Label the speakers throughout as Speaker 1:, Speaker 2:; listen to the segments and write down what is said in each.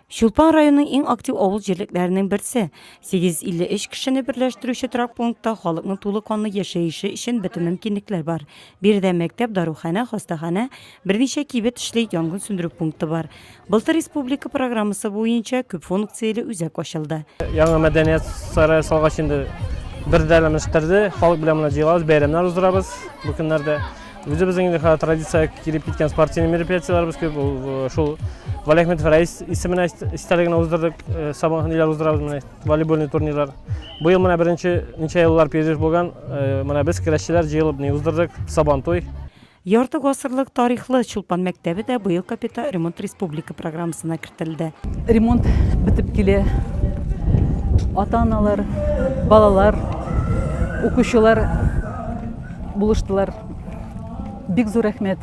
Speaker 1: Şulpan rayonunun en aktif avul jirliklerinin birisi. 853 kişini birleştirişi trakpunktda halkının tulu kanlı yaşayışı için bütün mümkünlikler var. Bir de mektep, daruhana, hastahana, bir neçe kibet işleyik yangın sündürüp punktu var. Былтыр Respublika programısı boyunca köp fonksiyeli üzek koşuldu.
Speaker 2: Yangi medeniyet sarayı salg'ash endi bir dalamishtirdi. Xalq bilan mana jilamiz, bayramlar uzduramiz. Bu kunlarda bizning traditsiyaga kirib ketgan sportiniy meropриятияларimiz ko'p. Shu Vali Ahmedov rais ismini istaligini o'zdirdik. Sabahnilar uzduramiz, mana voleybolniy turnirlar. Bu yil mana birinchi necha yillar pererv bo'lgan. Mana biz kurashchilar jilib uzdirdik. Sabantoy.
Speaker 1: Yartı asırlık tarihli Şulpan Mektebi de bu yıl kapita Remont Respublika programısına kiritildi.
Speaker 3: Ремонт bitip kile. Ата-аналар, балалар, укучылар булыштылар. Бик зур рәхмәт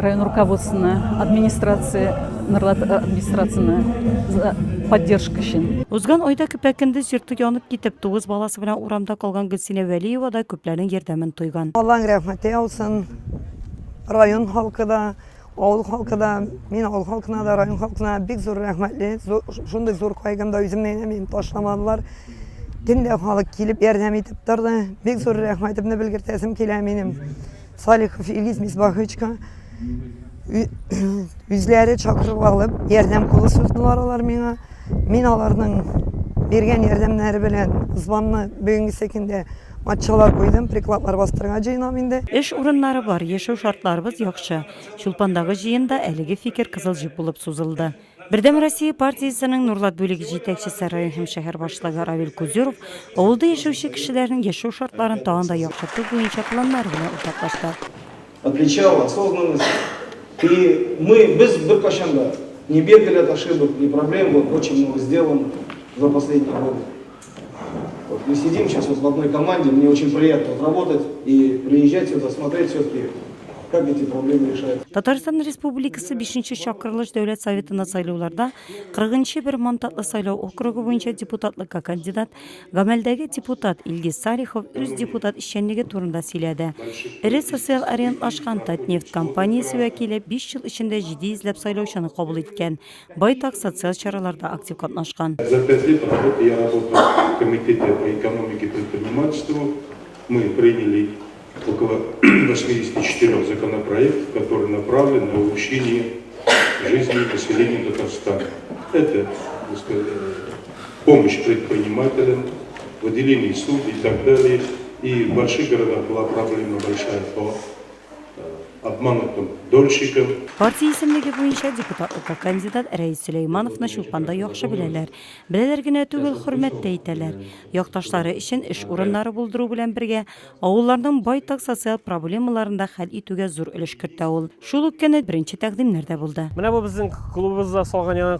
Speaker 3: район руководствосына, администрациясына за поддержка өчен.
Speaker 1: Узган ayda köpәкендез йорты янып китеп, 9 баласы белән урамда калган Гөлсинә Вәлиева да күпләрнең ярдәмен тойган.
Speaker 4: Allah'ın rahmeti olsun. Rayon halkı da, avul halkı da, min avul halkına da, rayon halkına bik zor rahmetli. Şunday zor kaygımda yüzümden emin taşlamadılar. Tüm de halk gelip yardım edip durdu. Bik zor rahmetimle bilgirtesim ki eminim. Salih İliz Misbahıçka yüzleri çakırıp alıp yardım kolu sürdüler olar mina. Minalarının bergen yardımları bilen ızbanlı bugünkü sekinde matçalar koydum, prikladlar bastırgan jayınam indi.
Speaker 1: Эш урыннары бар, яшәү шартларыбыз яхшы. Шулпандагы җыенда әлеге фикер кызыл җип булып сузылды. Бердәм Россия партиясының Нурлат бүлеге җитәкчесе район һәм шәһәр башлыгы Равил Кузеров авылда яшәүче кешеләрнең яшәү шартларын тагын да яхшырту буенча планнар белән уртаклашты.
Speaker 5: Отличал осознанность. И без беркашанда не бегали от ошибок, ни проблем, вот очень много сделано за последние годы. Вот мы сидим сейчас вот в одной команде, мне очень приятно вот работать и приезжать сюда, смотреть все-таки, как эти проблемы решают.
Speaker 1: Татарстан Республикасы 5-нче чакырылыш дәүләт советына сайлауларда 40-нчы бер мандатлы сайлау округы буенча депутатлыкка кандидат, гамәлдәге депутат Илгиз Салихов үз депутат эшчәнлеге турында сөйләде. Ире социаль ориентлашкан Татнефть компаниясе вәкиле 5 ел эчендә 700 сайлаучыны кабул иткән. Байтак социаль чараларда актив катнашкан.
Speaker 6: За 5 лет работы я работал в комитете по экономике и предпринимательству. Мы приняли около 84 законопроектов, которые направлены на улучшение жизни населения Татарстана. Это помощь предпринимателям, выделение суд и так далее. И в больших городах была проблема большая по обманутым дольщикам.
Speaker 1: Партия исемлеге буенча депутатлыкка кандидат Рәис Сөләймановны Шулпанда яхшы беләләр. Беләләр генә түгел, хөрмәт тә итәләр. Якташлары өчен эш урыннары булдыру белән бергә авылларның байтак социаль проблемаларында хәл итүгә зур өлеш кертә ул. Шул ук кенә беренче тәкъдимнәрдә булды.
Speaker 2: Менә бу безнең клубыбызда салган яңа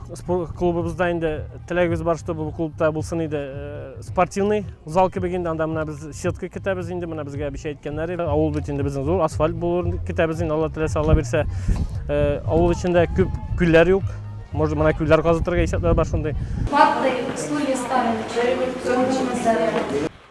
Speaker 2: клубыбызда инде теләгебез бар, что бу клубта булсын иде спортивный зал кебек инде, анда менә без сетка китәбез инде, менә безгә биш әйткәннәр. Авыл бит инде безнең зур асфальт булыр китәбез инде, Алла теләсә, Алла бирсә. Авыл içinde күп күлләр юк. Может, менә күлләр казытырга исәпләр бар шундый.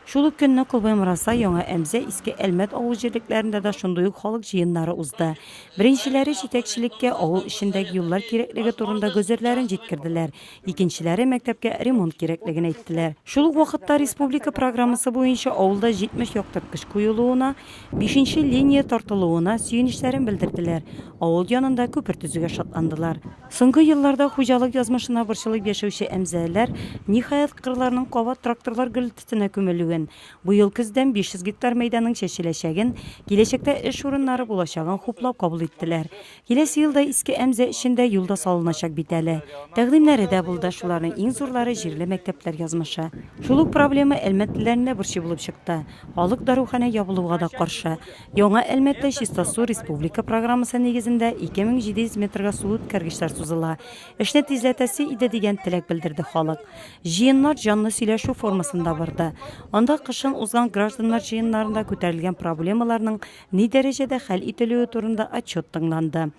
Speaker 2: Шул ук көнне Кубаймраса яңа Әмзә иске Әлмәт авыл җирлекләрендә дә шундый ук халык җыеннары узды. Беренчеләре җитәкчелеккә авыл эчендәге юллар кирәклеге турында гүзәрләрен җиткерделәр. Икенчеләре мәктәпкә ремонт кирәклеген әйттеләр. Шул ук вакытта республика программасы буенча авылда 70 яктырткыч куелуына, 5нче линия тартылуына сөенечләрен белдерделәр. Авыл янында күпер төзүгә шатландылар. Соңгы елларда хуҗалык язмышына борчылып яшәүче Әмзәләр ниһаять кырларның кабат тракторлар гөлтенә күмелүен, бу ел көздән 500 гектар мәйданның чәчеләчәген, киләчәктә эш урыннары булачагын хуплап кабул иттеләр. Киләсе елда иске Әмзә эчендә юлда салыначак бит әле. Тәкъдимнәре дә булды, шуларның иң зурлары җирле мәктәпләр язмышы. Шул ук проблема Әлмәтлеләренә борчы булып чыкты. Халык дарухана ябылуга да каршы. Яңа Әлмәттә чиста су республика программасы нигезендә 2700 метрга су үткәргечләр сузыла. Эшне тизләтәсе иде дигән теләк белдерде халык. Җыеннар җанлы сөйләшү формасында барды. Анда кышын узган гражданнар җыеннарында күтәрелгән проблемаларның ни дәрәҗәдә хәл ителүе турында отчет тыңланды.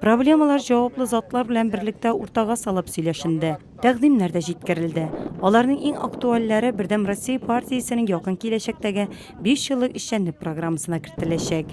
Speaker 2: Проблемалар җаваплы затлар белән берлектә уртага салып сөйләшенде. Тәкъдимнәр дә җиткерелде. Аларның иң актуальләре Бердәм Россия партиясенең якын киләчәктәге 5 еллык эшчәнлек программасына кертеләчәк.